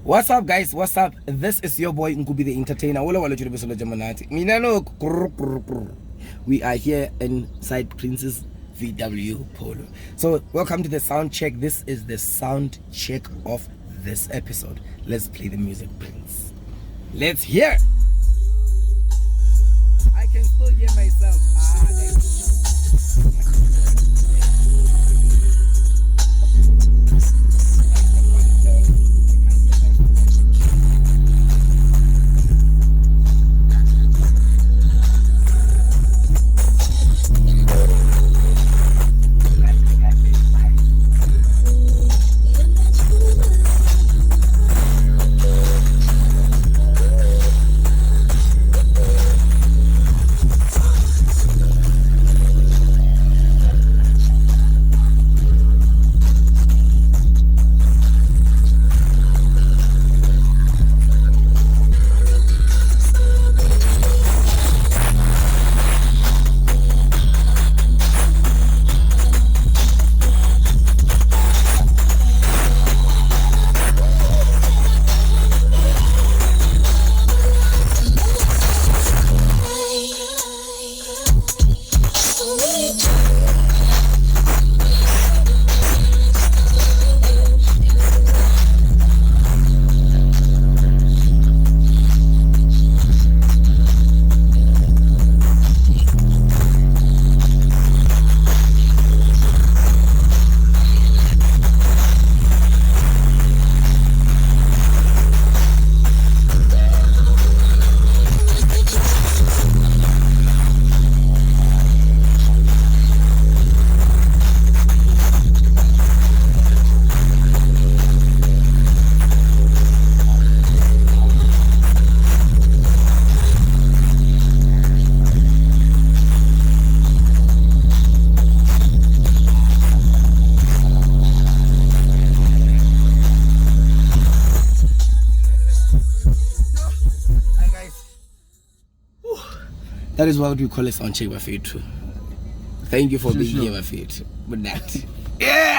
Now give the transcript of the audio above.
What's up, guys? What's up? This is your boy Nkubi the Entertainer. We are here inside Princess VW Polo. So, welcome to the sound check. This is the sound check of this episode. Let's play the music, Prince. Let's hear. I can still hear myself. That is what we call a sound check, my feet. Thank you for being here, my feet. With that. Yeah!